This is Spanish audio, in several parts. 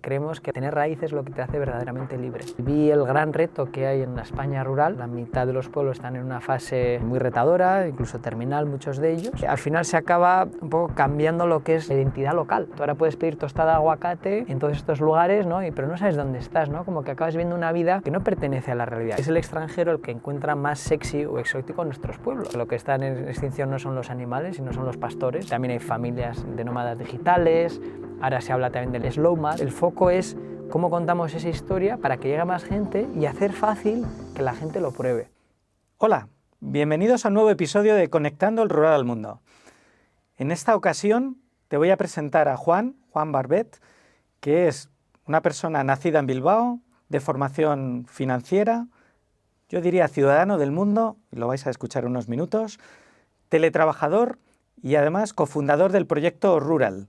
Creemos que tener raíces es lo que te hace verdaderamente libre. Vi el gran reto que hay en la España rural. La mitad de los pueblos están en una fase muy retadora, incluso terminal muchos de ellos. Al final se acaba un poco cambiando lo que es la identidad local. Tú ahora puedes pedir tostada de aguacate en todos estos lugares, ¿no? Pero no sabes dónde estás, ¿no? Como que acabas viendo una vida que no pertenece a la realidad. Es el extranjero el que encuentra más sexy o exótico nuestros pueblos. Lo que está en extinción no son los animales, sino son los pastores. También hay familias de nómadas digitales. Ahora se habla también del slow mad. El foco es cómo contamos esa historia para que llegue a más gente y hacer fácil que la gente lo pruebe. Hola, bienvenidos a un nuevo episodio de Conectando el Rural al Mundo. En esta ocasión te voy a presentar a Juan Barbet, que es una persona nacida en Bilbao, de formación financiera, yo diría ciudadano del mundo, y lo vais a escuchar en unos minutos, teletrabajador y además cofundador del proyecto Rural.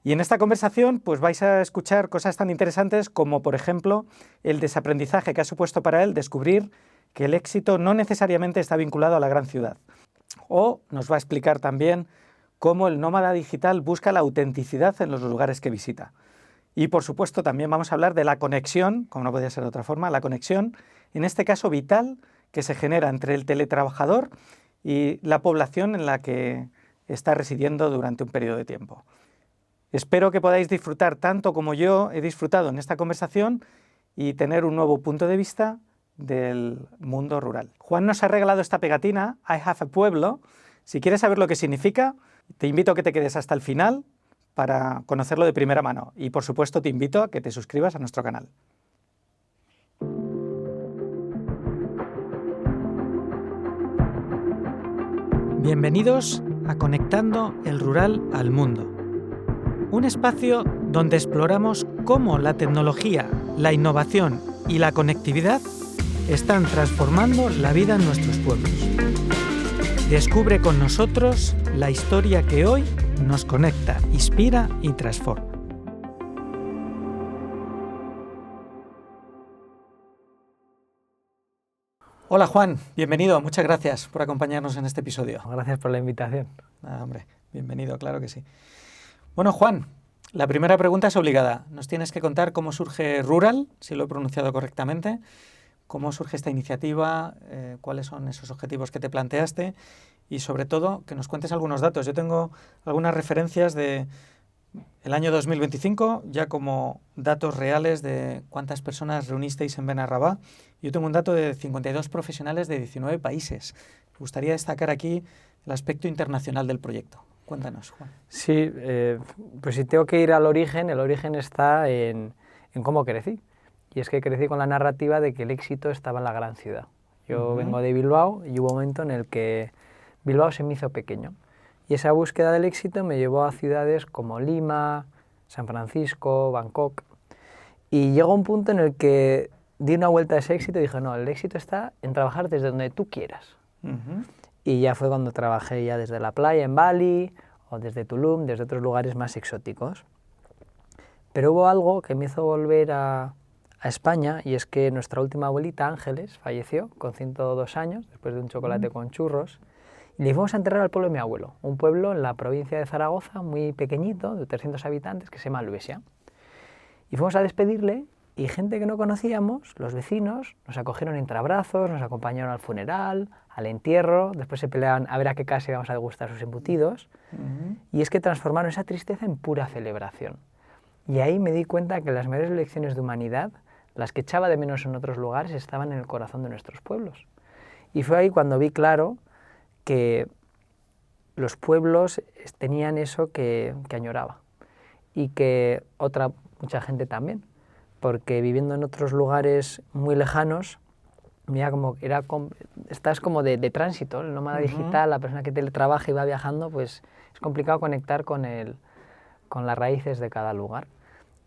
Y en esta conversación pues vais a escuchar cosas tan interesantes como, por ejemplo, el desaprendizaje que ha supuesto para él descubrir que el éxito no necesariamente está vinculado a la gran ciudad. O nos va a explicar también cómo el nómada digital busca la autenticidad en los lugares que visita. Y por supuesto también vamos a hablar de la conexión, como no podía ser de otra forma, la conexión, en este caso vital, que se genera entre el teletrabajador y la población en la que está residiendo durante un periodo de tiempo. Espero que podáis disfrutar tanto como yo he disfrutado en esta conversación y tener un nuevo punto de vista del mundo rural. Juan nos ha regalado esta pegatina, I have a pueblo. Si quieres saber lo que significa, te invito a que te quedes hasta el final para conocerlo de primera mano. Y por supuesto te invito a que te suscribas a nuestro canal. Bienvenidos a Conectando el Rural al Mundo. Un espacio donde exploramos cómo la tecnología, la innovación y la conectividad están transformando la vida en nuestros pueblos. Descubre con nosotros la historia que hoy nos conecta, inspira y transforma. Hola Juan, bienvenido, muchas gracias por acompañarnos en este episodio. Gracias por la invitación. Hombre, bienvenido, claro que sí. Bueno, Juan, la primera pregunta es obligada. Nos tienes que contar cómo surge Rural, si lo he pronunciado correctamente, cómo surge esta iniciativa, cuáles son esos objetivos que te planteaste y, sobre todo, que nos cuentes algunos datos. Yo tengo algunas referencias del año 2025, ya como datos reales de cuántas personas reunisteis en Benarrabá. Yo tengo un dato de 52 profesionales de 19 países. Me gustaría destacar aquí el aspecto internacional del proyecto. Cuéntanos, Juan. Sí, pues si tengo que ir al origen, el origen está en cómo crecí. Y es que crecí con la narrativa de que el éxito estaba en la gran ciudad. Yo vengo de Bilbao y hubo un momento en el que Bilbao se me hizo pequeño. Y esa búsqueda del éxito me llevó a ciudades como Lima, San Francisco, Bangkok. Y llegó un punto en el que di una vuelta a ese éxito y dije, no, el éxito está en trabajar desde donde tú quieras. Y ya fue cuando trabajé ya desde la playa en Bali, o desde Tulum, desde otros lugares más exóticos. Pero hubo algo que me hizo volver a España, y es que nuestra última abuelita, Ángeles, falleció con 102 años, después de un chocolate con churros, y le fuimos a enterrar al pueblo de mi abuelo, un pueblo en la provincia de Zaragoza, muy pequeñito, de 300 habitantes, que se llama Luesia. Y fuimos a despedirle, y gente que no conocíamos, los vecinos, nos acogieron entre abrazos, nos acompañaron al funeral, al entierro, después se peleaban a ver a qué casa íbamos a degustar sus embutidos, y es que transformaron esa tristeza en pura celebración. Y ahí me di cuenta que las mayores lecciones de humanidad, las que echaba de menos en otros lugares, estaban en el corazón de nuestros pueblos. Y fue ahí cuando vi claro que los pueblos tenían eso que añoraba, y que mucha gente también, porque viviendo en otros lugares muy lejanos, estás como de tránsito, el nómada digital, la persona que teletrabaja y va viajando, pues es complicado conectar con las raíces de cada lugar.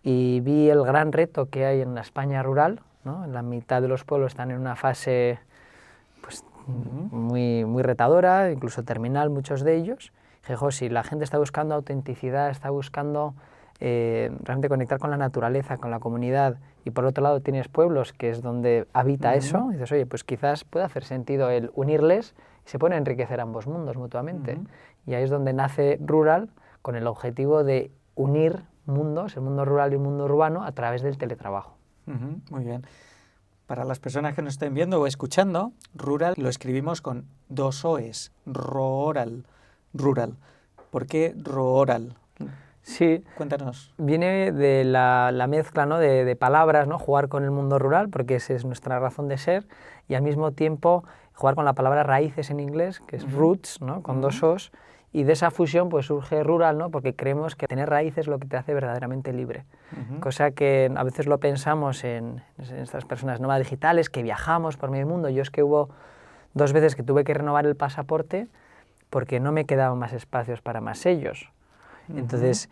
Y vi el gran reto que hay en la España rural, ¿no? En la mitad de los pueblos están en una fase pues, muy, muy retadora, incluso terminal muchos de ellos. Y dije, si la gente está buscando autenticidad, está buscando realmente conectar con la naturaleza, con la comunidad, y por otro lado tienes pueblos que es donde habita eso, y dices, oye, pues quizás puede hacer sentido el unirles y se puede enriquecer ambos mundos mutuamente. Y ahí es donde nace Rural, con el objetivo de unir mundos, el mundo rural y el mundo urbano, a través del teletrabajo. Muy bien. Para las personas que nos estén viendo o escuchando, rural lo escribimos con 2 oes, rural. ¿Por qué rural? Sí, Cuéntanos. viene de la mezcla, ¿no?, de palabras, ¿no?, jugar con el mundo rural, porque esa es nuestra razón de ser, y al mismo tiempo jugar con la palabra raíces en inglés, que es roots, ¿no?, con 2 os, y de esa fusión pues surge rural, ¿no?, porque creemos que tener raíces es lo que te hace verdaderamente libre. Cosa que a veces lo pensamos en estas personas nómadas digitales que viajamos por medio mundo. Yo es que hubo 2 veces que tuve que renovar el pasaporte porque no me quedaban más espacios para más sellos. Entonces,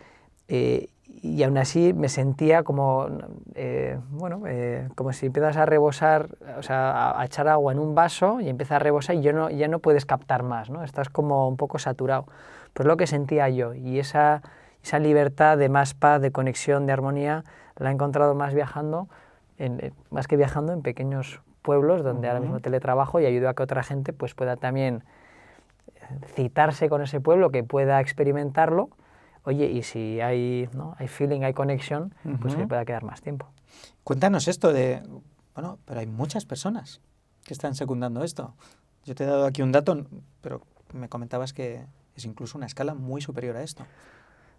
y aún así me sentía como, como si empiezas a rebosar, o sea, a echar agua en un vaso y empieza a rebosar y ya no puedes captar más, ¿no? Estás como un poco saturado. Pues lo que sentía yo, y esa libertad de más paz, de conexión, de armonía, la he encontrado más viajando, más que viajando en pequeños pueblos donde ahora mismo teletrabajo y ayudo a que otra gente pues pueda también citarse con ese pueblo, que pueda experimentarlo. Oye, y si hay, ¿no?, hay feeling, hay conexión, pues que pueda quedar más tiempo. Cuéntanos esto de... Bueno, pero hay muchas personas que están secundando esto. Yo te he dado aquí un dato, pero me comentabas que es incluso una escala muy superior a esto.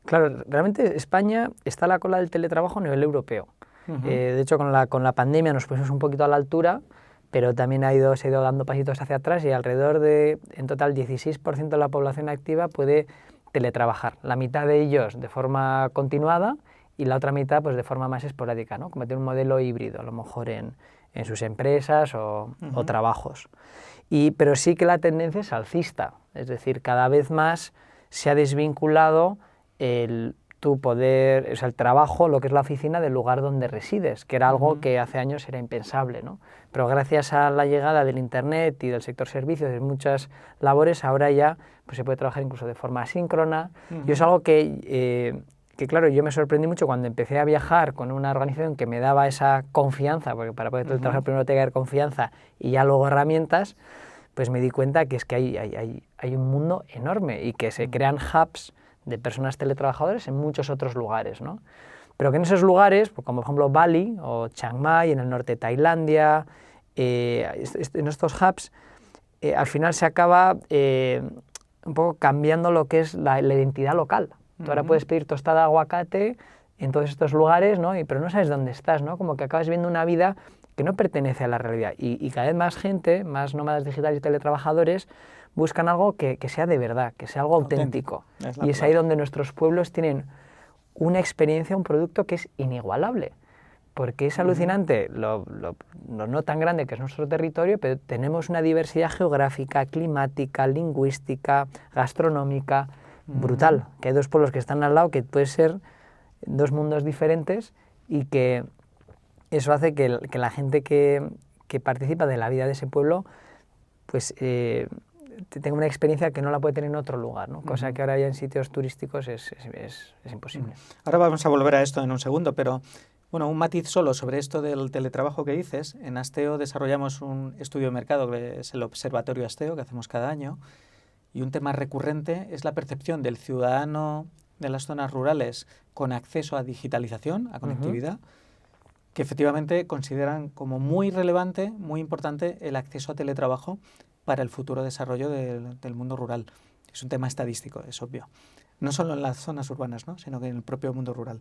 Claro, realmente España está a la cola del teletrabajo a nivel europeo. De hecho, con la pandemia nos pusimos un poquito a la altura, pero también se ha ido dando pasitos hacia atrás y alrededor de, en total, 16% de la población activa puede teletrabajar. La mitad de ellos de forma continuada y la otra mitad pues de forma más esporádica, ¿no?, como tiene un modelo híbrido, a lo mejor en sus empresas o trabajos. Pero sí que la tendencia es alcista, es decir, cada vez más se ha desvinculado tu poder, o sea, el trabajo, lo que es la oficina, del lugar donde resides, que era algo que hace años era impensable, ¿no? Pero gracias a la llegada del Internet y del sector servicios, de muchas labores, ahora ya pues, se puede trabajar incluso de forma asíncrona. Y es algo que, claro, yo me sorprendí mucho cuando empecé a viajar con una organización que me daba esa confianza, porque para poder trabajar primero te hay que dar confianza y ya luego herramientas, pues me di cuenta que es que hay un mundo enorme y que se crean hubs de personas teletrabajadores en muchos otros lugares, ¿no? Pero que en esos lugares, pues como por ejemplo Bali o Chiang Mai, en el norte de Tailandia, en estos hubs, al final se acaba un poco cambiando lo que es la identidad local. Tú ahora puedes pedir tostada de aguacate en todos estos lugares, ¿no? Pero no sabes dónde estás, ¿no? Como que acabas viendo una vida que no pertenece a la realidad. Y cada vez más gente, más nómadas digitales y teletrabajadores, buscan algo que sea de verdad, que sea algo auténtico. Y es ahí donde nuestros pueblos tienen una experiencia, un producto que es inigualable. Porque es alucinante lo no tan grande que es nuestro territorio, pero tenemos una diversidad geográfica, climática, lingüística, gastronómica, brutal. Que hay 2 pueblos que están al lado, que puede ser 2 mundos diferentes, y que eso hace que la gente que participa de la vida de ese pueblo pues tenga una experiencia que no la puede tener en otro lugar, ¿no? Cosa que ahora ya en sitios turísticos es imposible. Ahora vamos a volver a esto en un segundo, pero bueno, un matiz solo sobre esto del teletrabajo que dices. En Asteo desarrollamos un estudio de mercado que es el Observatorio Asteo, que hacemos cada año, y un tema recurrente es la percepción del ciudadano de las zonas rurales con acceso a digitalización, a conectividad, que efectivamente consideran como muy relevante, muy importante el acceso a teletrabajo para el futuro desarrollo del mundo rural. Es un tema estadístico, es obvio. No solo en las zonas urbanas, ¿no?, sino que en el propio mundo rural.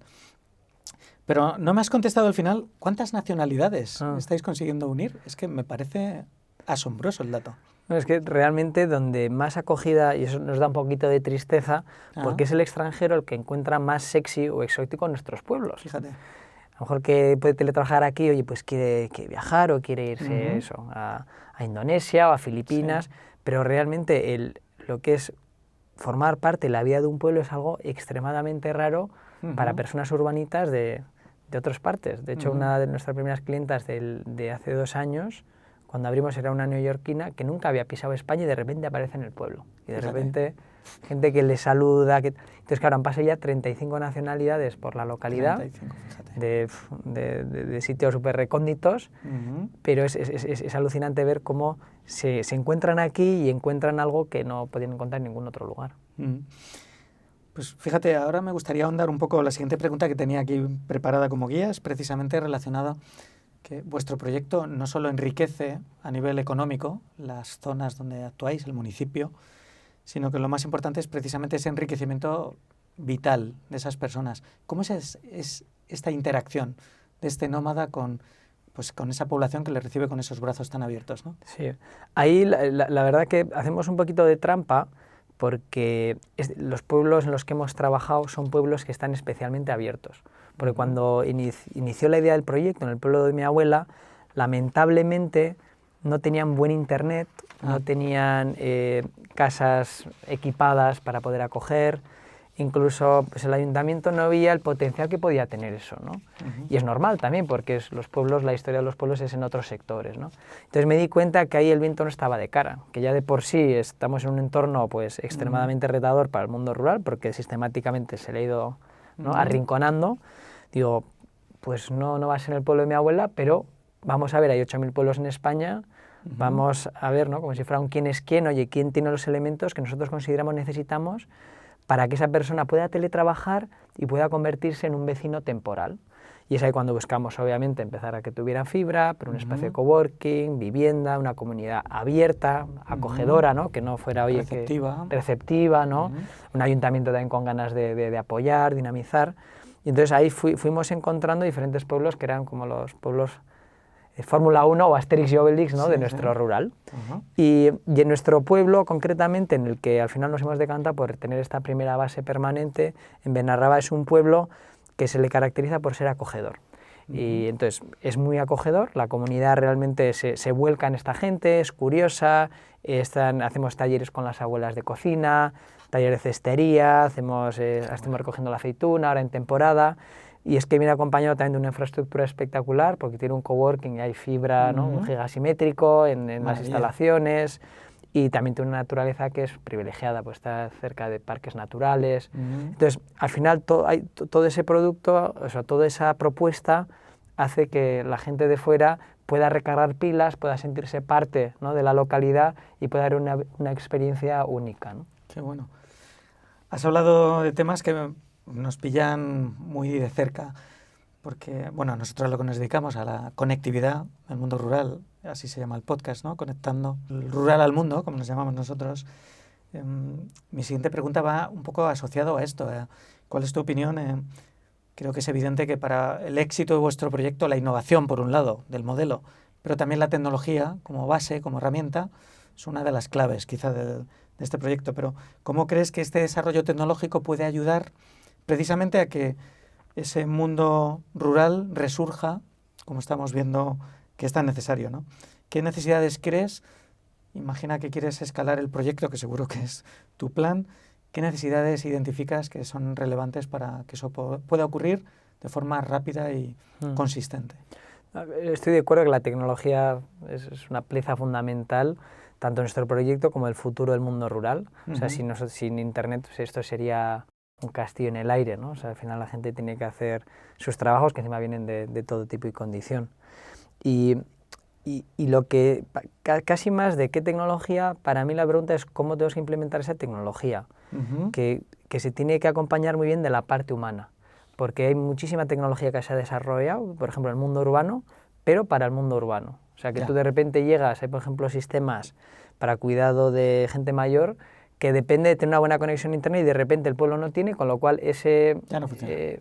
Pero no me has contestado al final, ¿cuántas nacionalidades estáis consiguiendo unir? Es que me parece asombroso el dato. No, es que realmente donde más acogida, y eso nos da un poquito de tristeza, porque es el extranjero el que encuentra más sexy o exótico nuestros pueblos. Fíjate. A lo mejor que puede teletrabajar aquí, oye, pues quiere viajar o quiere irse a Indonesia o a Filipinas, pero realmente lo que es formar parte de la vida de un pueblo es algo extremadamente raro para personas urbanitas de otras partes. De hecho, una de nuestras primeras clientas de hace 2 años, cuando abrimos, era una neoyorquina que nunca había pisado España y de repente aparece en el pueblo. Y de repente, gente que le saluda. Entonces, claro, han pasado ya 35 nacionalidades por la localidad, 35, de sitios súper recónditos, pero es alucinante ver cómo se encuentran aquí y encuentran algo que no podían encontrar en ningún otro lugar. Pues fíjate, ahora me gustaría ahondar un poco la siguiente pregunta que tenía aquí preparada como guía, es precisamente relacionada que vuestro proyecto no solo enriquece a nivel económico las zonas donde actuáis, el municipio, sino que lo más importante es precisamente ese enriquecimiento vital de esas personas. ¿Cómo es esta interacción de este nómada con esa población que le recibe con esos brazos tan abiertos, ¿no? Sí, ahí la verdad que hacemos un poquito de trampa porque los pueblos en los que hemos trabajado son pueblos que están especialmente abiertos. Porque cuando inició la idea del proyecto en el pueblo de mi abuela, lamentablemente no tenían buen internet, no tenían casas equipadas para poder acoger, incluso pues, el ayuntamiento no veía el potencial que podía tener eso, ¿no? Y es normal también, porque los pueblos, la historia de los pueblos es en otros sectores, ¿no? Entonces me di cuenta que ahí el viento no estaba de cara, que ya de por sí estamos en un entorno pues, extremadamente retador para el mundo rural, porque sistemáticamente se le ha ido, ¿no? arrinconando. Digo, pues no va a ser el pueblo de mi abuela, pero vamos a ver, hay 8.000 pueblos en España, vamos a ver, ¿no? Como si fuera un quién es quién, oye, quién tiene los elementos que nosotros consideramos necesitamos para que esa persona pueda teletrabajar y pueda convertirse en un vecino temporal. Y es ahí cuando buscamos, obviamente, empezar a que tuvieran fibra, pero un espacio de coworking, vivienda, una comunidad abierta, acogedora, ¿no? Que no fuera, oye, receptiva, ¿no? Un ayuntamiento también con ganas de apoyar, dinamizar. Y entonces ahí fuimos encontrando diferentes pueblos que eran como los pueblos Fórmula 1 o Asterix y Obelix, ¿no? de nuestro rural. Y en nuestro pueblo, concretamente, en el que al final nos hemos decantado por tener esta primera base permanente, en Benarraba es un pueblo que se le caracteriza por ser acogedor. Y entonces es muy acogedor, la comunidad realmente se vuelca en esta gente, es curiosa, hacemos talleres con las abuelas de cocina, talleres de cestería, estamos recogiendo la aceituna ahora en temporada, y es que viene acompañado también de una infraestructura espectacular, porque tiene un coworking y hay fibra, ¿no? Un gigasimétrico en las instalaciones, y también tiene una naturaleza que es privilegiada, pues está cerca de parques naturales. Entonces, al final, todo ese producto, o sea, toda esa propuesta hace que la gente de fuera pueda recargar pilas, pueda sentirse parte, ¿no? de la localidad y pueda dar una experiencia única, ¿no? Qué bueno. Has hablado de temas que nos pillan muy de cerca, porque, bueno, nosotros lo que nos dedicamos a la conectividad, el mundo rural, así se llama el podcast, ¿no? Conectando el rural al mundo, como nos llamamos nosotros. Mi siguiente pregunta va un poco asociado a esto. ¿Cuál es tu opinión? Creo que es evidente que para el éxito de vuestro proyecto, la innovación, por un lado, del modelo, pero también la tecnología como base, como herramienta, es una de las claves, quizá, de este proyecto. Pero, ¿cómo crees que este desarrollo tecnológico puede ayudar precisamente a que ese mundo rural resurja, como estamos viendo que es tan necesario, ¿no? ¿Qué necesidades crees? Imagina que quieres escalar el proyecto, que seguro que es tu plan. ¿Qué necesidades identificas que son relevantes para que eso pueda ocurrir de forma rápida y consistente? Estoy de acuerdo que la tecnología es una pieza fundamental, tanto en nuestro proyecto como en el futuro del mundo rural. O sea, sin Internet pues esto sería un castillo en el aire, ¿no? O sea, al final la gente tiene que hacer sus trabajos que encima vienen de todo tipo y condición. Y lo que, casi más de qué tecnología, para mí la pregunta es cómo tenemos que implementar esa tecnología, que se tiene que acompañar muy bien de la parte humana, porque hay muchísima tecnología que se ha desarrollado, por ejemplo, en el mundo urbano, pero para el mundo urbano. O sea, que tú de repente llegas, hay por ejemplo sistemas para cuidado de gente mayor, que depende de tener una buena conexión a internet y de repente el pueblo no tiene, con lo cual esa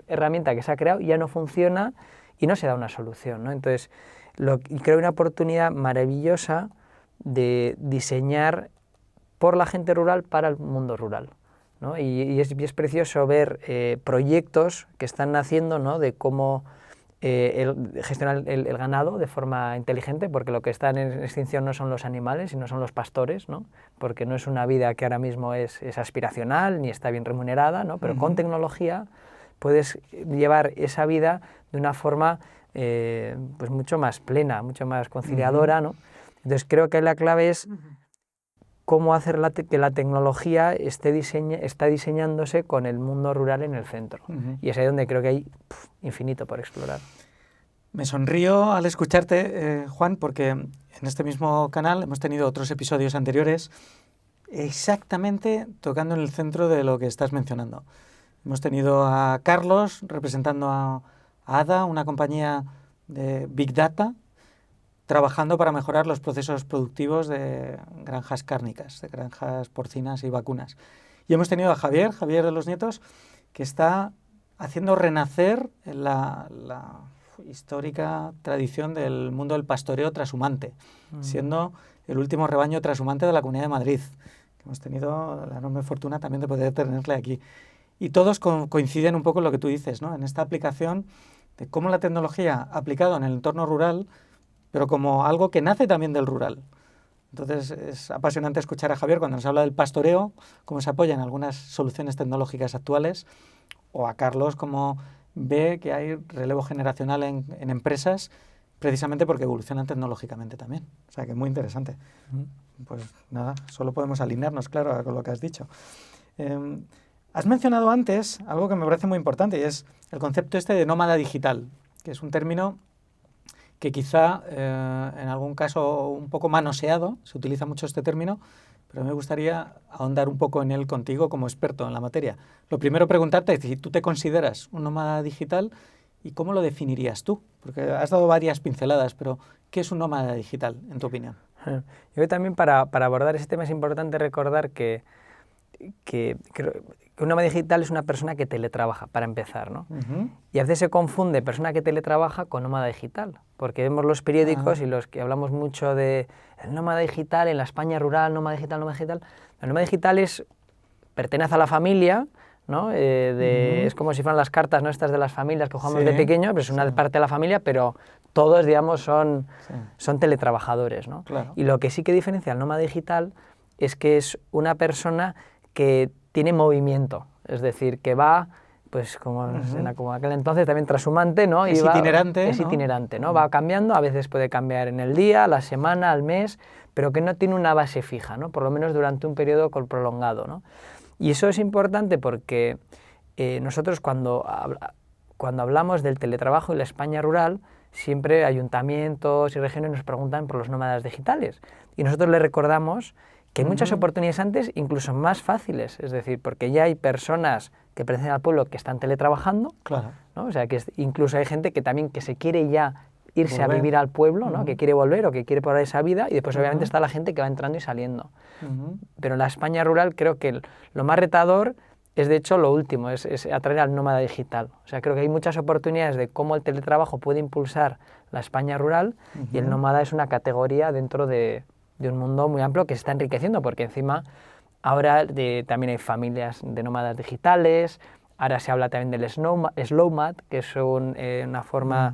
herramienta que se ha creado ya no funciona y no se da una solución, ¿no? Entonces, creo una oportunidad maravillosa de diseñar por la gente rural para el mundo rural, ¿no? Y es precioso ver proyectos que están naciendo, ¿no? De cómo gestionar el ganado de forma inteligente, porque lo que está en extinción no son los animales, sino son los pastores, ¿no? Porque no es una vida que ahora mismo es aspiracional ni está bien remunerada, ¿no? Pero con tecnología puedes llevar esa vida de una forma pues mucho más plena, mucho más conciliadora, ¿no? Entonces creo que la clave es cómo hacer que la tecnología está diseñándose con el mundo rural en el centro. Y es ahí donde creo que hay infinito por explorar. Me sonrío al escucharte, Juan, porque en este mismo canal hemos tenido otros episodios anteriores exactamente tocando en el centro de lo que estás mencionando. Hemos tenido a Carlos representando a ADA, una compañía de Big Data, trabajando para mejorar los procesos productivos de granjas cárnicas, de granjas porcinas y vacunas. Y hemos tenido a Javier de los Nietos, que está haciendo renacer la histórica tradición del mundo del pastoreo trashumante, siendo el último rebaño trashumante de la Comunidad de Madrid. Hemos tenido la enorme fortuna también de poder tenerle aquí. Y todos coinciden un poco en lo que tú dices, ¿no? En esta aplicación de cómo la tecnología aplicada en el entorno rural, pero como algo que nace también del rural. Entonces es apasionante escuchar a Javier cuando nos habla del pastoreo, cómo se apoya en algunas soluciones tecnológicas actuales, o a Carlos cómo ve que hay relevo generacional en empresas precisamente porque evolucionan tecnológicamente también. O sea que muy interesante. Pues nada, solo podemos alinearnos, claro, con lo que has dicho. Has mencionado antes algo que me parece muy importante y es el concepto este de nómada digital, que es un término que quizá en algún caso un poco manoseado, se utiliza mucho este término, pero me gustaría ahondar un poco en él contigo como experto en la materia. Lo primero, preguntarte si tú te consideras un nómada digital y cómo lo definirías tú, porque has dado varias pinceladas, pero ¿qué es un nómada digital, en tu opinión? Yo creo que también para abordar ese tema es importante recordar que un nómada digital es una persona que teletrabaja, para empezar, ¿no? Y a veces se confunde persona que teletrabaja con nómada digital, porque vemos los periódicos y los que hablamos mucho de el nómada digital en la España rural, nómada digital, nómada digital. El nómada digital pertenece a la familia, ¿no? Es como si fueran las cartas, ¿no? Estas de las familias que jugamos de pequeño, pero es una parte de la familia, pero todos, digamos, son teletrabajadores, ¿no? Claro. Y lo que sí que diferencia al nómada digital es que es una persona que tiene movimiento, es decir, que va, pues como aquel entonces, también trashumante, ¿no? Es itinerante. Es itinerante, ¿no? Va cambiando, a veces puede cambiar en el día, la semana, al mes, pero que no tiene una base fija, ¿no? Por lo menos durante un periodo prolongado, ¿no? Y eso es importante porque nosotros cuando hablamos del teletrabajo y la España rural, siempre ayuntamientos y regiones nos preguntan por los nómadas digitales. Y nosotros les recordamos que hay muchas oportunidades antes, incluso más fáciles, es decir, porque ya hay personas que pertenecen al pueblo que están teletrabajando, ¿no? O sea, que incluso hay gente que también que se quiere ya irse a vivir al pueblo, ¿no? Que quiere volver o que quiere probar esa vida, y después obviamente está la gente que va entrando y saliendo. Pero en la España rural creo que lo más retador es de hecho lo último, es atraer al nómada digital. O sea, creo que hay muchas oportunidades de cómo el teletrabajo puede impulsar la España rural y el nómada es una categoría dentro de un mundo muy amplio que se está enriqueciendo, porque encima ahora también hay familias de nómadas digitales, ahora se habla también del Slowmad, que es una forma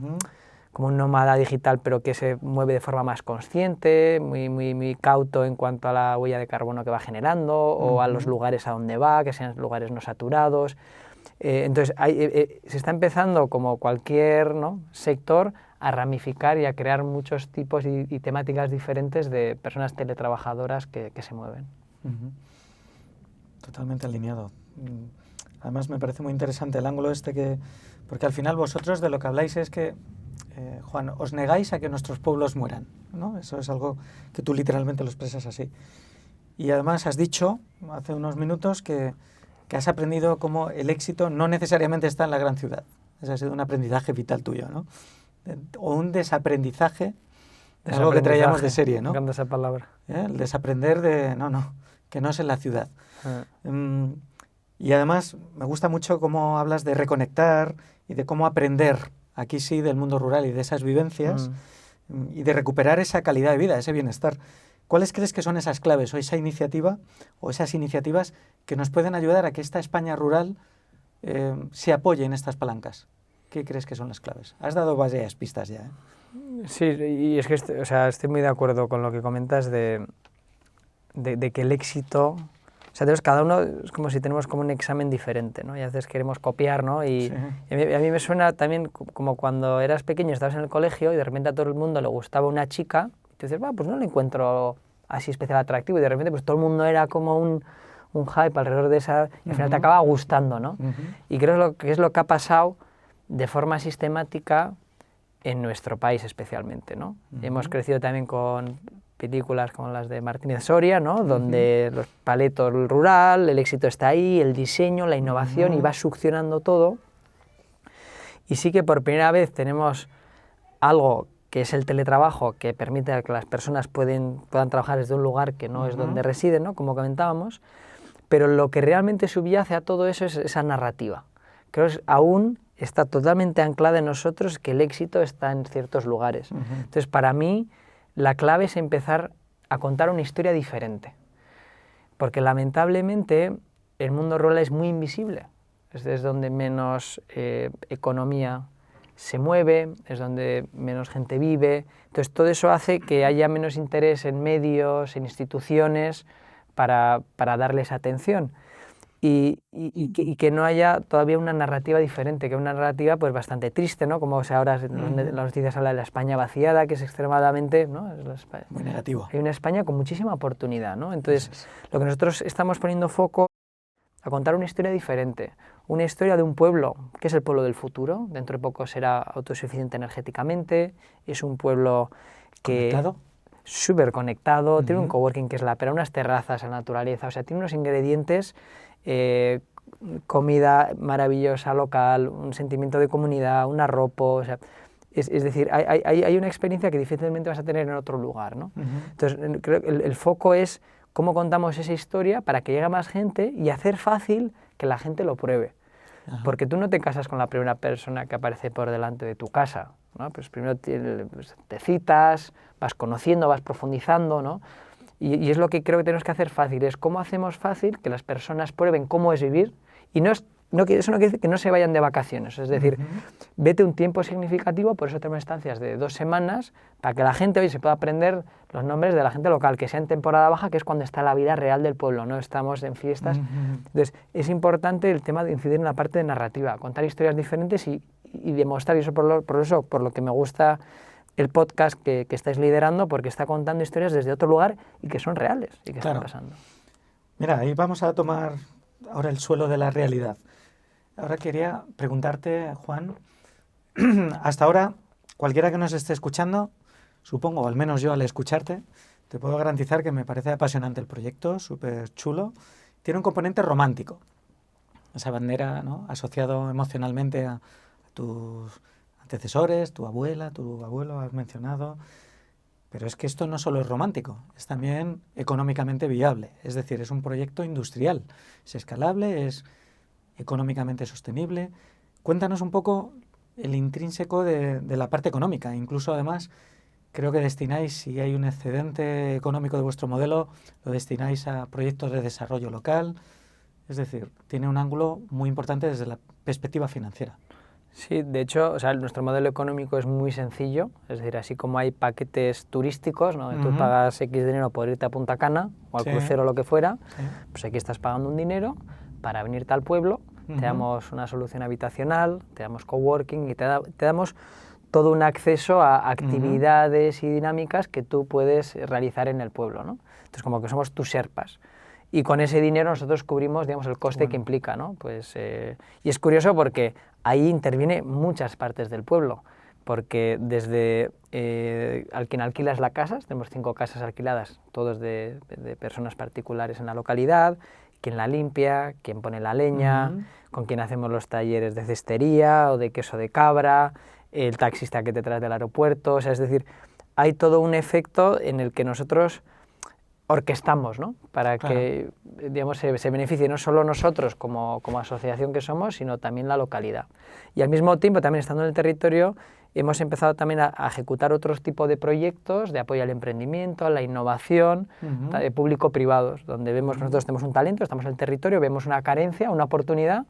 como un nómada digital, pero que se mueve de forma más consciente, muy cauto en cuanto a la huella de carbono que va generando, o a los lugares a donde va, que sean lugares no saturados. Entonces se está empezando, como cualquier, ¿no?, sector, a ramificar y a crear muchos tipos y temáticas diferentes de personas teletrabajadoras que se mueven. Totalmente alineado. Además me parece muy interesante el ángulo porque al final vosotros de lo que habláis es que, Juan, os negáis a que nuestros pueblos mueran, ¿no? Eso es algo que tú literalmente lo expresas así. Y además has dicho hace unos minutos que has aprendido cómo el éxito no necesariamente está en la gran ciudad. Ese ha sido un aprendizaje vital tuyo, ¿no? O un desaprendizaje, algo que traíamos de serie, ¿no? Me encanta esa palabra. El desaprender que no es en la ciudad. Y además me gusta mucho cómo hablas de reconectar y de cómo aprender, aquí sí, del mundo rural y de esas vivencias y de recuperar esa calidad de vida, ese bienestar. ¿Cuáles crees que son esas claves o esa iniciativa o esas iniciativas que nos pueden ayudar a que esta España rural se apoye en estas palancas? ¿Qué crees que son las claves? Has dado varias pistas ya, ¿eh? Sí, y es que estoy muy de acuerdo con lo que comentas de que el éxito... O sea, cada uno es como si tenemos como un examen diferente, ¿no? Y a veces queremos copiar, ¿no? Y a mí me suena también como cuando eras pequeño, estabas en el colegio y de repente a todo el mundo le gustaba una chica, y tú dices, pues no le encuentro así especial atractivo, y de repente pues todo el mundo era como un hype alrededor de esa, y al final te acaba gustando, ¿no? Y creo que es lo que ha pasado de forma sistemática en nuestro país especialmente, ¿no? Hemos crecido también con películas como las de Martínez Soria, ¿no? Donde los paletos rural, el éxito está ahí, el diseño, la innovación, y va succionando todo. Y sí que por primera vez tenemos algo que es el teletrabajo, que permite que las personas puedan trabajar desde un lugar que no es donde residen, ¿no? Como comentábamos, pero lo que realmente subyace a todo eso es esa narrativa. Creo que aún está totalmente anclada en nosotros que el éxito está en ciertos lugares. Entonces, para mí, la clave es empezar a contar una historia diferente, porque lamentablemente el mundo rural es muy invisible, es donde menos economía se mueve, es donde menos gente vive, entonces todo eso hace que haya menos interés en medios, en instituciones, para darles atención. Y que no haya todavía una narrativa diferente, que una narrativa pues bastante triste, ¿no? Como ahora las noticias habla de la España vaciada, que es extremadamente, ¿no? Muy negativo. Hay una España con muchísima oportunidad, ¿no? Entonces, lo que nosotros estamos poniendo foco a contar una historia diferente, una historia de un pueblo, que es el pueblo del futuro, dentro de poco será autosuficiente energéticamente, es un pueblo que... ¿Conectado? Súper conectado, tiene un coworking que es la pera, unas terrazas, la naturaleza, o sea, tiene unos ingredientes, comida maravillosa local, un sentimiento de comunidad, un arropo, o sea, es decir, hay una experiencia que difícilmente vas a tener en otro lugar, ¿no? Entonces, creo que el foco es cómo contamos esa historia para que llegue a más gente y hacer fácil que la gente lo pruebe. Porque tú no te casas con la primera persona que aparece por delante de tu casa, ¿no? Pues primero te citas, vas conociendo, vas profundizando, ¿no? Y es lo que creo que tenemos que hacer fácil, es cómo hacemos fácil que las personas prueben cómo es vivir, y eso no quiere decir que no se vayan de vacaciones, es decir, vete un tiempo significativo, por eso tenemos estancias de 2 semanas, para que la gente hoy se pueda aprender los nombres de la gente local, que sea en temporada baja, que es cuando está la vida real del pueblo, no estamos en fiestas. Entonces, es importante el tema de incidir en la parte de narrativa, contar historias diferentes y demostrar, y eso por lo que me gusta el podcast que estáis liderando, porque está contando historias desde otro lugar y que son reales y que están pasando. Mira, ahí vamos a tomar ahora el suelo de la realidad. Ahora quería preguntarte, Juan, hasta ahora, cualquiera que nos esté escuchando, supongo, o al menos yo al escucharte, te puedo garantizar que me parece apasionante el proyecto, súper chulo. Tiene un componente romántico, esa bandera, ¿no?, asociado emocionalmente a tus antecesores, tu abuela, tu abuelo, has mencionado. Pero es que esto no solo es romántico, es también económicamente viable. Es decir, es un proyecto industrial, es escalable, es económicamente sostenible. Cuéntanos un poco el intrínseco de la parte económica. Incluso, además, creo que destináis, si hay un excedente económico de vuestro modelo, lo destináis a proyectos de desarrollo local. Es decir, tiene un ángulo muy importante desde la perspectiva financiera. Sí, de hecho, o sea, nuestro modelo económico es muy sencillo, es decir, así como hay paquetes turísticos, ¿no? Tú pagas X dinero por irte a Punta Cana o al crucero o lo que fuera, pues aquí estás pagando un dinero para venirte al pueblo, te damos una solución habitacional, te damos coworking y te damos todo un acceso a actividades y dinámicas que tú puedes realizar en el pueblo, ¿no? Entonces, como que somos tus Sherpas. Y con ese dinero nosotros cubrimos, digamos, el coste que implica, ¿no? Pues, y es curioso porque ahí interviene muchas partes del pueblo, porque desde al quien alquilas la casa, tenemos 5 casas alquiladas, todos de personas particulares en la localidad, quien la limpia, quien pone la leña, con quien hacemos los talleres de cestería o de queso de cabra, el taxista que te trae del aeropuerto, o sea, es decir, hay todo un efecto en el que nosotros orquestamos, ¿no?, para que, digamos, se beneficie no solo nosotros como asociación que somos, sino también la localidad. Y al mismo tiempo, también estando en el territorio, hemos empezado también a ejecutar otros tipos de proyectos de apoyo al emprendimiento, a la innovación, público-privados, donde vemos que nosotros tenemos un talento, estamos en el territorio, vemos una carencia, una oportunidad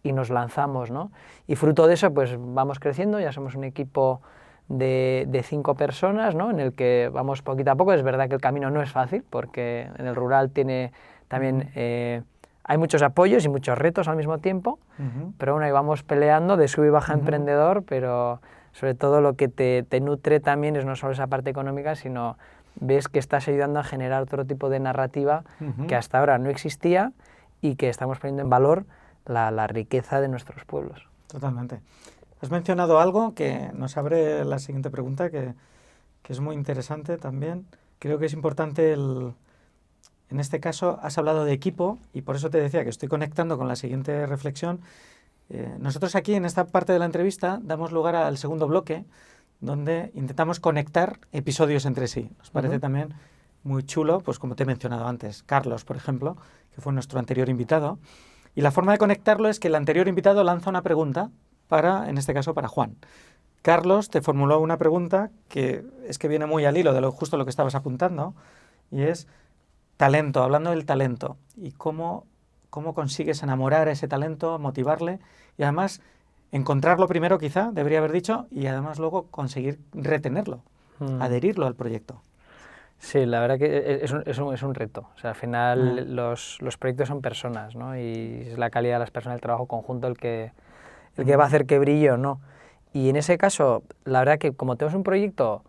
y nos lanzamos, ¿no? Y fruto de eso, pues vamos creciendo, ya somos un equipo de 5 personas, ¿no?, en el que vamos poquito a poco. Es verdad que el camino no es fácil, porque en el rural tiene también hay muchos apoyos y muchos retos al mismo tiempo, pero bueno, ahí vamos peleando de sub y baja emprendedor, pero sobre todo lo que te nutre también es no solo esa parte económica, sino ves que estás ayudando a generar otro tipo de narrativa que hasta ahora no existía y que estamos poniendo en valor la riqueza de nuestros pueblos. Totalmente. Has mencionado algo que nos abre la siguiente pregunta, que es muy interesante también. creo que es importante en este caso has hablado de equipo y por eso te decía que estoy conectando con la siguiente reflexión. Nosotros aquí en esta parte de la entrevista damos lugar al segundo bloque donde intentamos conectar episodios entre sí. Nos parece también muy chulo, pues como te he mencionado antes, Carlos, por ejemplo, que fue nuestro anterior invitado. Y la forma de conectarlo es que el anterior invitado lanza una pregunta en este caso, para Juan. Carlos te formuló una pregunta que es que viene muy al hilo de justo lo que estabas apuntando, y es talento, hablando del talento, y cómo consigues enamorar a ese talento, motivarle, y además encontrarlo primero quizá, debería haber dicho, y además luego conseguir retenerlo, adherirlo al proyecto. Sí, la verdad que es un reto. O sea, al final los proyectos son personas, ¿no? Y es la calidad de las personas, el trabajo conjunto el que va a hacer que brille o no. Y en ese caso, la verdad que como tenemos un proyecto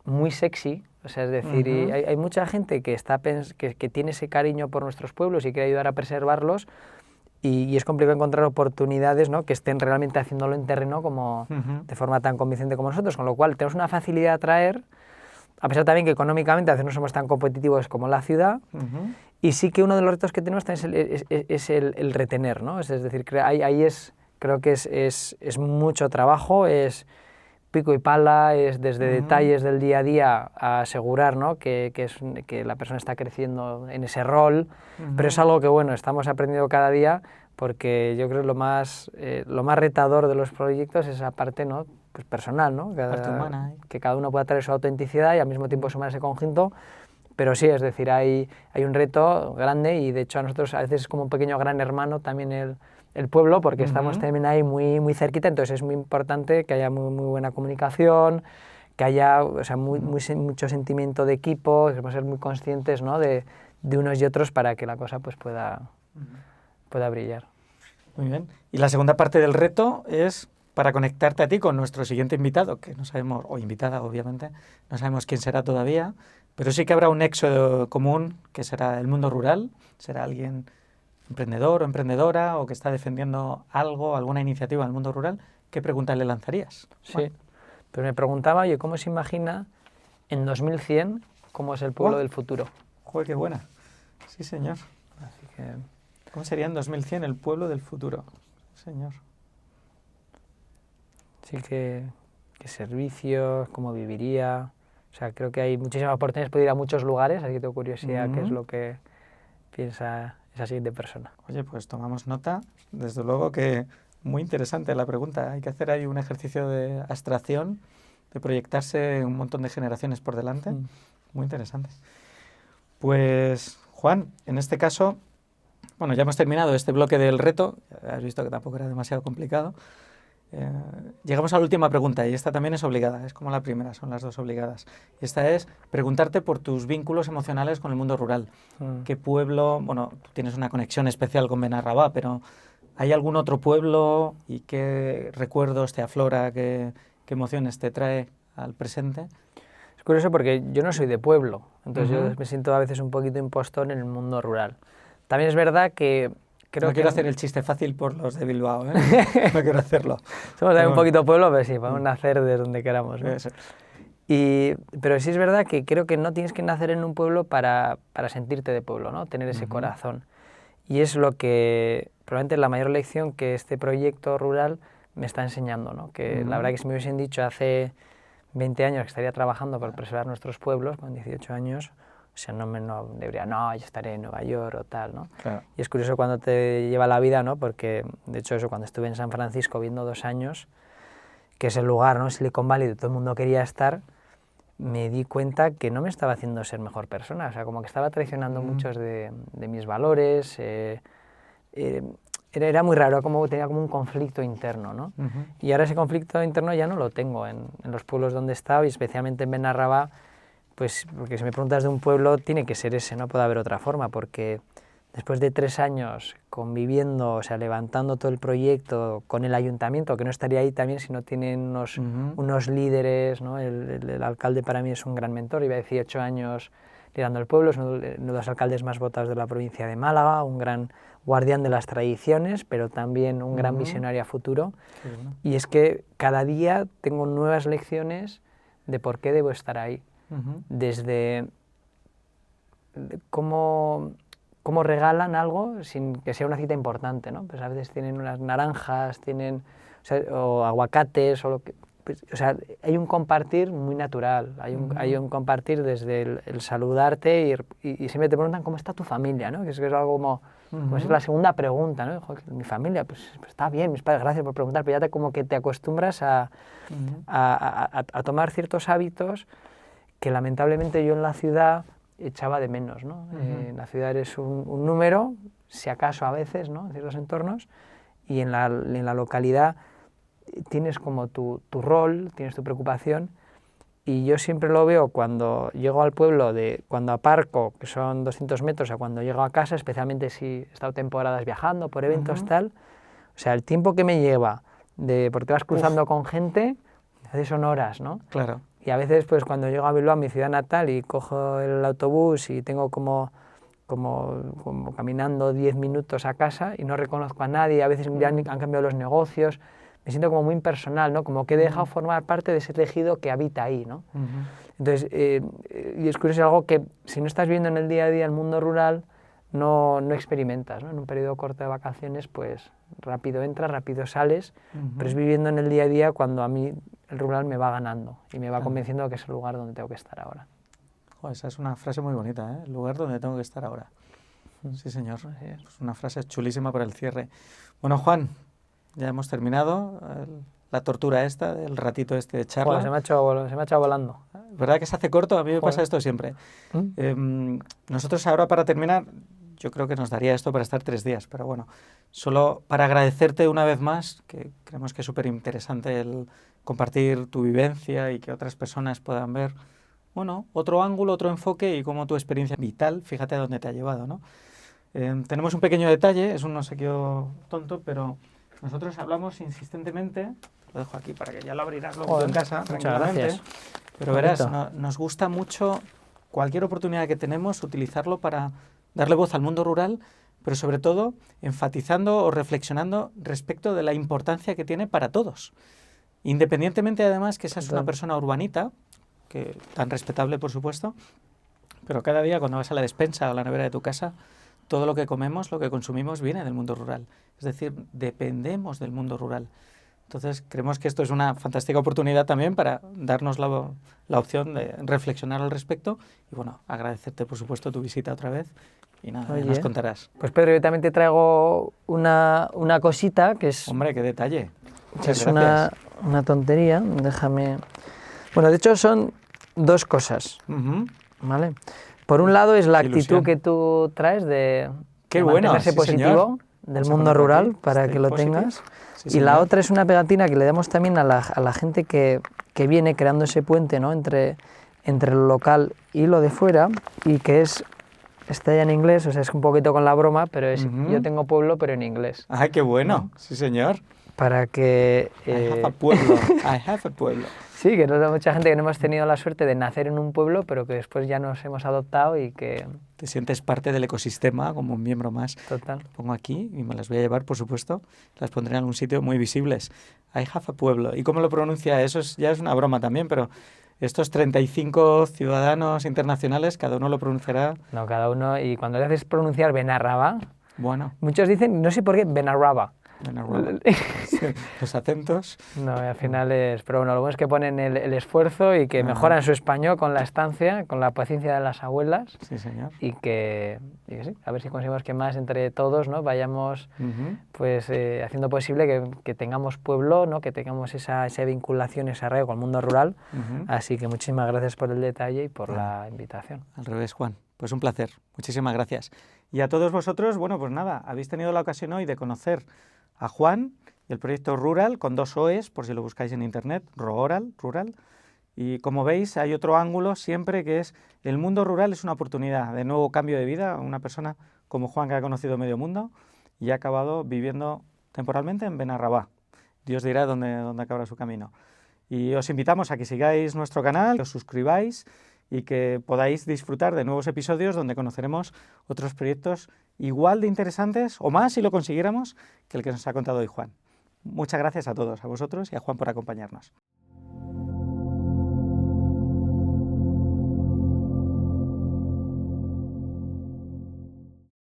muy sexy, o sea, es decir, y hay mucha gente que tiene ese cariño por nuestros pueblos y quiere ayudar a preservarlos, y es complicado encontrar oportunidades, ¿no?, que estén realmente haciéndolo en terreno como de forma tan convincente como nosotros, con lo cual tenemos una facilidad de atraer, a pesar también que económicamente a veces no somos tan competitivos como la ciudad, y sí que uno de los retos que tenemos es el retener, ¿no? Es decir, creo que es mucho trabajo, es pico y pala, es desde detalles del día a día a asegurar, ¿no?, que la persona está creciendo en ese rol, pero es algo que, bueno, estamos aprendiendo cada día, porque yo creo que lo más retador de los proyectos es esa parte, ¿no?, pues personal, ¿no?, parte humana, que cada uno pueda traer su autenticidad y al mismo tiempo sumar ese conjunto. Pero sí, es decir, hay un reto grande, y de hecho a nosotros a veces es como un pequeño gran hermano también el pueblo, porque estamos también ahí muy, muy cerquita, entonces es muy importante que haya muy, muy buena comunicación, que haya, o sea, mucho sentimiento de equipo, que podemos ser muy conscientes, ¿no?, de unos y otros para que la cosa pues pueda brillar. Muy bien. Y la segunda parte del reto es para conectarte a ti con nuestro siguiente invitado, que no sabemos, o invitada obviamente, no sabemos quién será todavía, pero sí que habrá un nexo común, que será el mundo rural, será alguien emprendedor o emprendedora, o que está defendiendo algo, alguna iniciativa en el mundo rural. ¿Qué pregunta le lanzarías? Sí, pues me preguntaba, oye, ¿cómo se imagina en 2100 cómo es el pueblo del futuro? ¡Joder, qué buena! Sí, señor. Así que... ¿Cómo sería en 2100 el pueblo del futuro? Señor. Sí, qué servicios, cómo viviría. O sea, creo que hay muchísimas oportunidades, puedo ir a muchos lugares, así que tengo curiosidad qué es lo que piensa esa siguiente persona. Oye, pues tomamos nota. Desde luego que muy interesante la pregunta. Hay que hacer ahí un ejercicio de abstracción, de proyectarse un montón de generaciones por delante. Muy interesante. Pues, Juan, en este caso, bueno, ya hemos terminado este bloque del reto. Has visto que tampoco era demasiado complicado. Llegamos a la última pregunta, y esta también es obligada, es como la primera, son las dos obligadas. Y esta es preguntarte por tus vínculos emocionales con el mundo rural. ¿Qué pueblo, bueno, tú tienes una conexión especial con Benarrabá, pero ¿hay algún otro pueblo y qué recuerdos te aflora, qué emociones te trae al presente? Es curioso porque yo no soy de pueblo, entonces yo me siento a veces un poquito impostor en el mundo rural. También es verdad que no quiero hacer el chiste fácil por los de Bilbao, ¿eh? No quiero hacerlo. Somos también un poquito pueblo, pero sí, podemos nacer de donde queramos, ¿no? Eso. Pero sí es verdad que creo que no tienes que nacer en un pueblo para sentirte de pueblo, ¿no?, tener ese corazón. Y es lo que, probablemente la mayor lección que este proyecto rural me está enseñando, ¿no? Que la verdad que si me hubiesen dicho hace 20 años que estaría trabajando por preservar nuestros pueblos, con 18 años... O sea, no yo estaré en Nueva York o tal, ¿no? Claro. Y es curioso cuando te lleva la vida, ¿no? Porque, de hecho, cuando estuve en San Francisco viendo 2 años, que es el lugar, ¿no?, Silicon Valley, donde todo el mundo quería estar, me di cuenta que no me estaba haciendo ser mejor persona. O sea, como que estaba traicionando muchos de mis valores. Era muy raro, tenía como un conflicto interno, ¿no? Y ahora ese conflicto interno ya no lo tengo en los pueblos donde he estado, y especialmente en Benarrabá. Pues porque si me preguntas de un pueblo, tiene que ser ese, no puede haber otra forma, porque después de 3 años conviviendo, o sea, levantando todo el proyecto con el ayuntamiento, que no estaría ahí también si no tienen unos líderes, ¿no? El alcalde para mí es un gran mentor, lleva 18 años liderando el pueblo, es uno de los alcaldes más votados de la provincia de Málaga, un gran guardián de las tradiciones, pero también un gran visionario a futuro. Y es que cada día tengo nuevas lecciones de por qué debo estar ahí. Desde cómo regalan algo sin que sea una cita importante, ¿no? Pues a veces tienen unas naranjas, o aguacates, o lo que... Pues, o sea, hay un compartir muy natural, hay un compartir desde el saludarte y siempre te preguntan cómo está tu familia, ¿no? Que es algo como es la segunda pregunta, ¿no? Joder, mi familia, pues está bien, mis padres, gracias por preguntar, pero ya como que te acostumbras a tomar ciertos hábitos que lamentablemente yo en la ciudad echaba de menos, ¿no? En la ciudad eres un número, si acaso a veces, ¿no? En ciertos entornos, y en la localidad tienes como tu rol, tienes tu preocupación, y yo siempre lo veo cuando llego al pueblo, cuando aparco, que son 200 metros, a cuando llego a casa, especialmente si he estado temporadas viajando por eventos tal, o sea, el tiempo que me lleva, porque te vas cruzando con gente, a veces son horas, ¿no? Claro. Y a veces, pues cuando llego a Bilbao, mi ciudad natal, y cojo el autobús y tengo como caminando 10 minutos a casa y no reconozco a nadie, a veces ya han cambiado los negocios, me siento como muy impersonal, ¿no? Como que he dejado formar parte de ese tejido que habita ahí, ¿no? Entonces, y es curioso, algo que si no estás viendo en el día a día el mundo rural, no experimentas, ¿no? En un periodo corto de vacaciones, pues rápido entras, rápido sales, pero es viviendo en el día a día cuando a mí el rural me va ganando y me va convenciendo que es el lugar donde tengo que estar ahora. Joder, esa es una frase muy bonita, ¿eh? El lugar donde tengo que estar ahora. Sí, señor. Es una frase chulísima para el cierre. Bueno, Juan, ya hemos terminado la tortura esta, el ratito este de charla. Bueno, se me ha echado volando. ¿Verdad que se hace corto? A mí me pasa esto siempre. Nosotros ahora, para terminar, yo creo que nos daría esto para estar 3 días, pero bueno, solo para agradecerte una vez más, que creemos que es súper interesante el compartir tu vivencia y que otras personas puedan ver, bueno, otro ángulo, otro enfoque y cómo tu experiencia vital, fíjate a dónde te ha llevado, ¿no? Tenemos un pequeño detalle, es un no sé qué tonto, pero nosotros hablamos insistentemente, lo dejo aquí para que ya lo abrirás luego en casa. Muchas gracias. Pero verás, nos gusta mucho cualquier oportunidad que tenemos utilizarlo para darle voz al mundo rural, pero sobre todo enfatizando o reflexionando respecto de la importancia que tiene para todos. Independientemente además que seas una persona urbanita, que tan respetable por supuesto, pero cada día cuando vas a la despensa o a la nevera de tu casa, todo lo que comemos, lo que consumimos viene del mundo rural. Es decir, dependemos del mundo rural. Entonces, creemos que esto es una fantástica oportunidad también para darnos la opción de reflexionar al respecto y, bueno, agradecerte, por supuesto, tu visita otra vez y nada, ya nos contarás. Pues Pedro, yo también te traigo una cosita que es... Hombre, qué detalle. Es una tontería, déjame... Bueno, de hecho son 2 cosas, ¿vale? Por un lado es la actitud que tú traes de mantenerse positivo del mundo rural, para que lo tengas. Sí, y la otra es una pegatina que le damos también a la gente que viene creando ese puente, ¿no? entre lo local y lo de fuera, y que está ya en inglés, o sea, es un poquito con la broma, pero es yo tengo pueblo, pero en inglés. ¡Ay, qué bueno! ¿No? Sí, señor. Para que... I have a pueblo. I have a pueblo. Sí, que no hay mucha gente que no hemos tenido la suerte de nacer en un pueblo, pero que después ya nos hemos adoptado y que... Te sientes parte del ecosistema, como un miembro más. Total. Pongo aquí y me las voy a llevar, por supuesto. Las pondré en algún sitio muy visibles. I have a pueblo. ¿Y cómo lo pronuncia? Eso ya es una broma también, pero estos 35 ciudadanos internacionales, cada uno lo pronunciará... No, cada uno. Y cuando le haces pronunciar Benarraba, bueno, muchos dicen, no sé por qué, Benarraba. Los acentos. No, al final es... Pero bueno, lo bueno es que ponen el esfuerzo y que mejoran su español con la estancia, con la paciencia de las abuelas. Sí, señor. Y que sí, a ver si conseguimos que más entre todos, ¿no? Vayamos pues haciendo posible que tengamos pueblo, ¿no? Que tengamos esa vinculación, ese arraigo con el mundo rural. Así que muchísimas gracias por el detalle y por la invitación. Al revés, Juan. Pues un placer. Muchísimas gracias. Y a todos vosotros, bueno, pues nada, habéis tenido la ocasión hoy de conocer a Juan y el proyecto Rural, con 2 OEs, por si lo buscáis en internet, Rural. Y como veis, hay otro ángulo siempre, que es el mundo rural es una oportunidad de nuevo cambio de vida. Una persona como Juan, que ha conocido medio mundo y ha acabado viviendo temporalmente en Benarrabá. Dios dirá dónde acabará su camino. Y os invitamos a que sigáis nuestro canal, que os suscribáis y que podáis disfrutar de nuevos episodios donde conoceremos otros proyectos igual de interesantes o más, si lo consiguiéramos, que el que nos ha contado hoy Juan. Muchas gracias a todos, a vosotros y a Juan por acompañarnos.